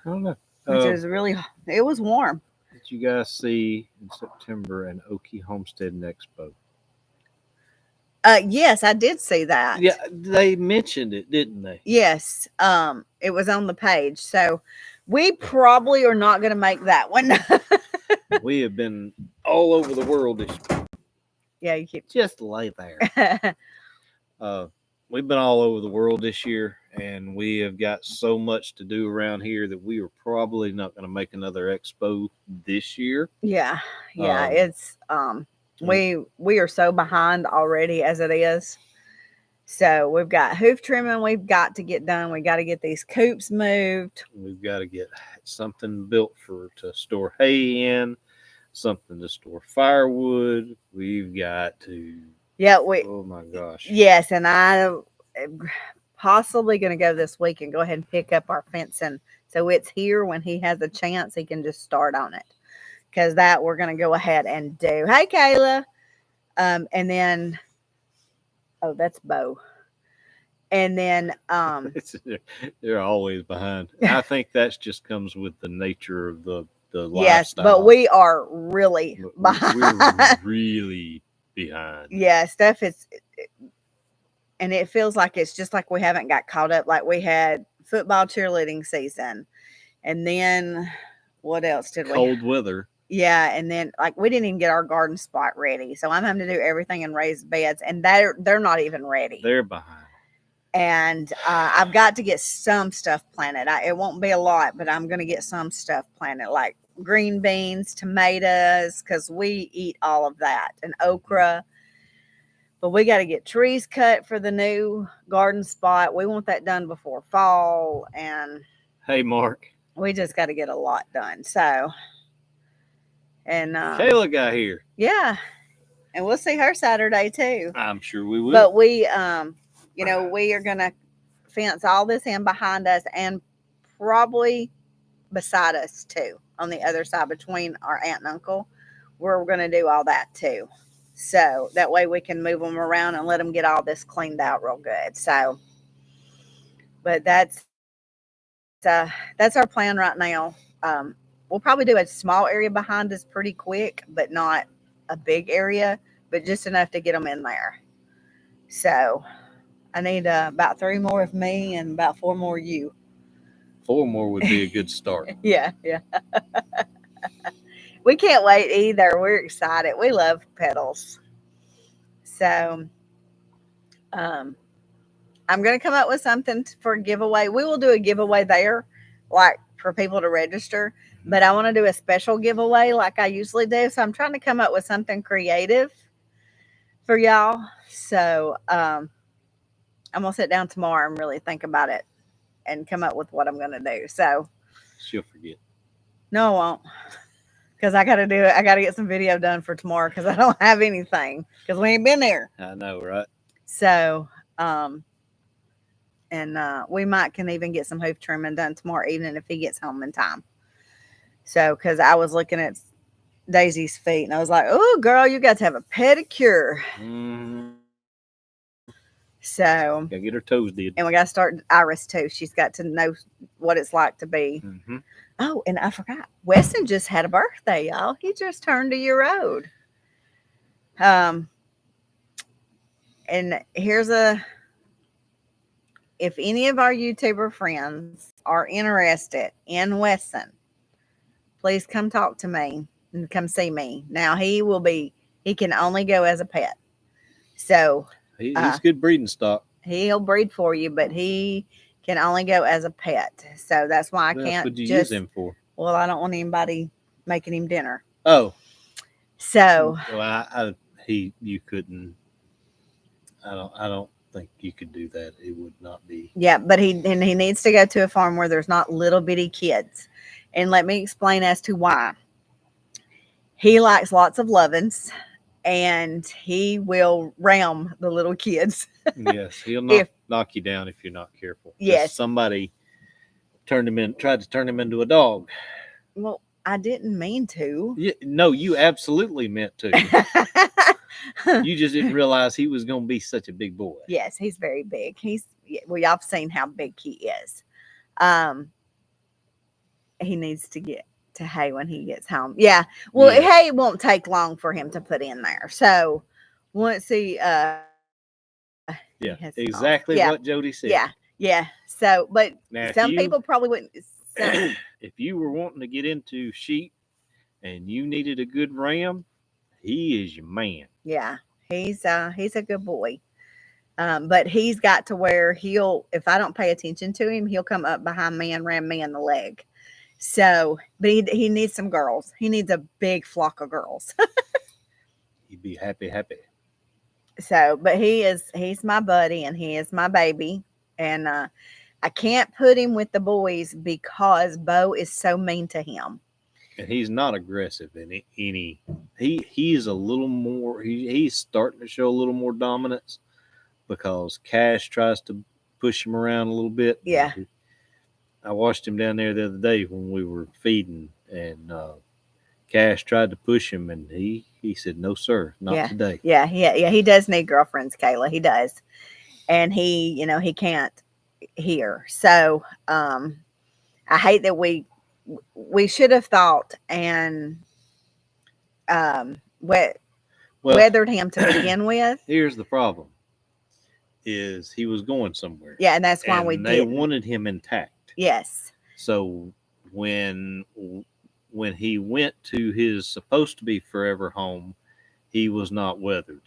I don't know. Which is really, it was warm. Did you guys see in September an Okie Homesteading Expo? Yes, I did see that. Yeah, they mentioned it, didn't they? Yes. It was on the page. So we probably are not going to make that one. We have been all over the world. Yeah, you keep just lay there. We've been all over the world this year, and we have got so much to do around here that we are probably not going to make another expo this year. Yeah, it's we are so behind already as it is. So we've got hoof trimming we've got to get done. We got to get these coops moved. We've got to get something built to store hay in, something to store firewood. We've got to. Yeah, oh my gosh. Yes, and I possibly going to go this week and go ahead and pick up our fencing so it's here when he has a chance he can just start on it, because that we're going to go ahead and do. Hey, Kayla. And then that's Bo. And then they're always behind. I think that just comes with the nature of the lifestyle. Yes, but we are really behind. We're really behind. Yeah, stuff is, and it feels like it's just like we haven't got caught up. Like we had football cheerleading season, and then what else did we? Cold weather. Yeah, and then like we didn't even get our garden spot ready, so I'm having to do everything in raised beds, and they're not even ready. They're behind. And I've got to get some stuff planted. It won't be a lot, but I'm going to get some stuff planted, like green beans, tomatoes, because we eat all of that, and okra. But we got to get trees cut for the new garden spot. We want that done before fall. And hey, Mark, we just got to get a lot done. So, and Kayla got here. Yeah, and we'll see her Saturday too. I'm sure we will. But we we are going to fence all this in behind us and probably beside us too, on the other side between our aunt and uncle. We're going to do all that too. So that way we can move them around and let them get all this cleaned out real good. So, but that's our plan right now. We'll probably do a small area behind us pretty quick, but not a big area, but just enough to get them in there. So I need about 3 more of me and about 4 more you. 4 more would be a good start. Yeah. We can't wait either. We're excited. We love Petals. So I'm going to come up with something for a giveaway. We will do a giveaway there, like for people to register. But I want to do a special giveaway like I usually do. So I'm trying to come up with something creative for y'all. So I'm going to sit down tomorrow and really think about it and come up with what I'm going to do. So she'll forget. No, I won't. Because I got to do it. I got to get some video done for tomorrow because I don't have anything because we ain't been there. I know, right? So, we might can even get some hoof trimming done tomorrow evening if he gets home in time. So, because I was looking at Daisy's feet and I was like, oh, girl, you got to have a pedicure. Mm-hmm. So, gotta get her toes did. And we got to start Iris too. She's got to know what it's like to be. Mm-hmm. Oh, and I forgot. Weston just had a birthday, y'all. He just turned a year old. And here's if any of our YouTuber friends are interested in Weston, please come talk to me and come see me. Now he can only go as a pet. So He's good breeding stock. he'll breed for you, but he can only go as a pet. So that's why I What else can't would you just. use him for? Well, I don't want anybody making him dinner. Oh, So well, you couldn't. I don't think you could do that. It would not be. yeah, but he needs to go to a farm where there's not little bitty kids. And let me explain as to why. He likes lots of lovins and he will ram the little kids. Yes, he'll If knock you down if you're not careful. yes. Somebody tried to turn him into a dog. Well, I didn't mean to. No, you absolutely meant to. You just didn't realize he was going to be such a big boy. Yes, he's very big. Well, y'all have seen how big he is. He needs to get to hay when he gets home. Yeah. Well, hay won't take long for him to put in there. So once he yeah, exactly what Jody said. Yeah. So, but now, some people probably wouldn't. If you were wanting to get into sheep and you needed a good ram, he is your man. Yeah, he's a good boy. But he's got to where if I don't pay attention to him, he'll come up behind me and ram me in the leg. So, but he needs some girls. He needs a big flock of girls. He'd be happy. So, but he's my buddy and he is my baby. And I can't put him with the boys because Bo is so mean to him. And he's not aggressive in any. He's a little more. He's starting to show a little more dominance because Cash tries to push him around a little bit. Yeah. I watched him down there the other day when we were feeding, and Cash tried to push him, and he said, "No, sir, not today." Yeah. He does need girlfriends, Kayla. He does, and he can't hear. So I hate that we should have thought and weathered him to begin with. Here's the problem: is he was going somewhere. Yeah, and that's why they wanted him intact. Yes. So when he went to his supposed to be forever home, he was not weathered.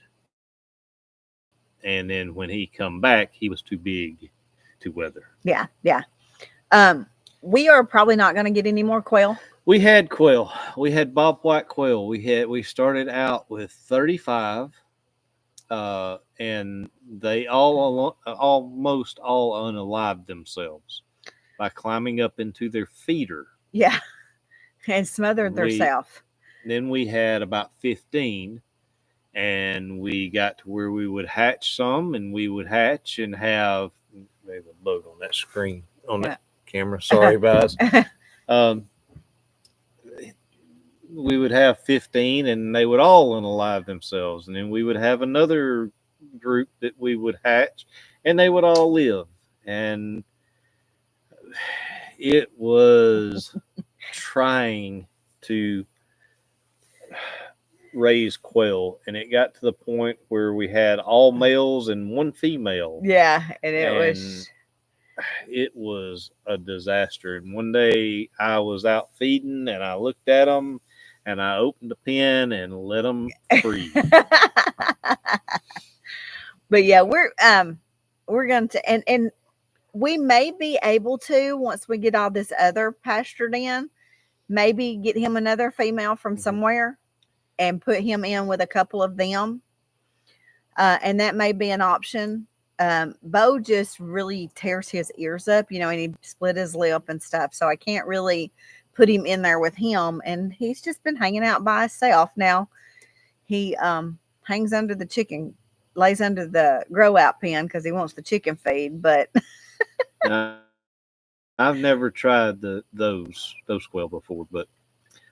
And then when he come back, he was too big to weather. Yeah. We are probably not going to get any more quail. We had quail. We had bob white quail. We started out with 35, and they almost all unalived themselves by climbing up into their feeder. Yeah, and smothered themselves. Then we had about 15, and we got to where we would hatch some, and we would hatch and have maybe a bug on that screen on that camera. Sorry, guys. We would have 15, and they would all unalive themselves, and then we would have another group that we would hatch, and they would all live. And it was trying to raise quail, and it got to the point where we had all males and one female. Yeah, and it was a disaster. And one day I was out feeding, and I looked at them, and I opened the pen and let them free. But yeah, we're going to and we may be able to, once we get all this other pastured in, maybe get him another female from somewhere and put him in with a couple of them. And that may be an option. Bo just really tears his ears up, and he split his lip and stuff. So I can't really put him in there with him. And he's just been hanging out by himself. Now he hangs under the chicken, lays under the grow out pen because he wants the chicken feed. But I've never tried those quail before, but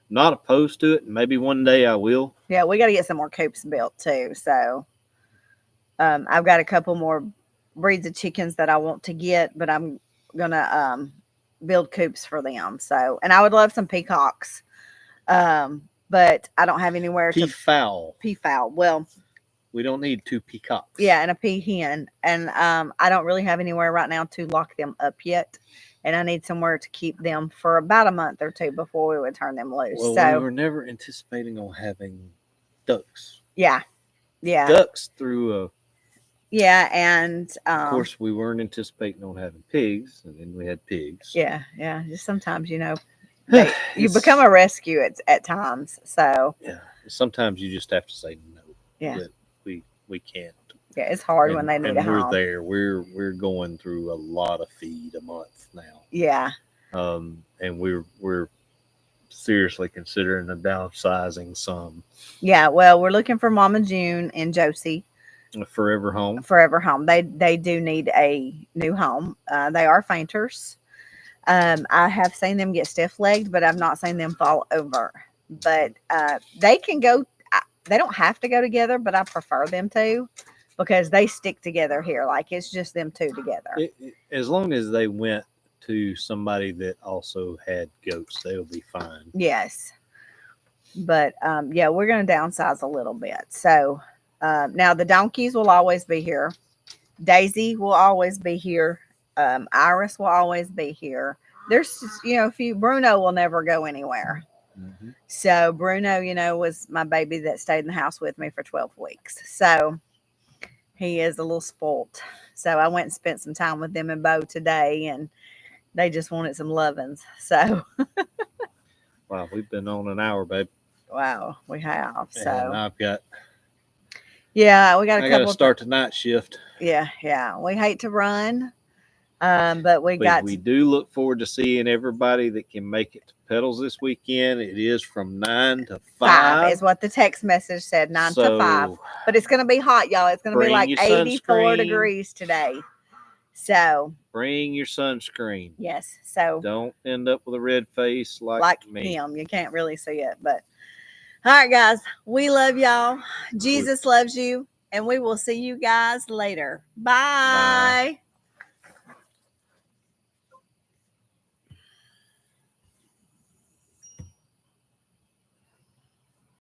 not opposed to it. Maybe one day I will. Yeah, we got to get some more coops built too. So I've got a couple more breeds of chickens that I want to get, but I'm gonna build coops for them. So, and I would love some peacocks, but I don't have anywhere to peafowl. Well, we don't need 2 peacocks. Yeah, and a peahen, and I don't really have anywhere right now to lock them up yet. And I need somewhere to keep them for about a month or 2 before we would turn them loose. Well, so we were never anticipating on having ducks. Yeah. Yeah. ducks through a. Yeah, and Of course, we weren't anticipating on having pigs, and then we had pigs. Yeah, yeah. Just sometimes, you become a rescue at times. So yeah, sometimes you just have to say no. yeah, That we can't. yeah. It's hard when they need a we're home. there. We're going through a lot of feed a month now. Yeah. And we're seriously considering the downsizing some. Yeah. Well, we're looking for Mama June and Josie. A forever home. Forever home. They do need a new home. They are fainters. I have seen them get stiff legged, but I've not seen them fall over. But they can go. They don't have to go together, but I prefer them to because they stick together here. Like it's just them two together. As long as they went to somebody that also had goats, they'll be fine. Yes. But yeah, we're going to downsize a little bit. So now the donkeys will always be here. Daisy will always be here. Iris will always be here. There's, a few. Bruno will never go anywhere. Mm-hmm. So Bruno, was my baby that stayed in the house with me for 12 weeks. So he is a little spoilt. So I went and spent some time with them and Bo today, and they just wanted some lovin's. So wow, we've been on an hour, babe. Wow, we have. So and I've got. Yeah, we got a couple. I got to start the night shift. Yeah. We hate to run, but we do look forward to seeing everybody that can make it to Petals this weekend. It is from 9 to 5. Is what the text message said, 9 to 5. But it's going to be hot, y'all. It's going to be like 84 degrees today. So bring your sunscreen. Yes. So don't end up with a red face like me. him. You can't really see it, but all right, guys. We love y'all. Jesus loves you, and we will see you guys later. Bye.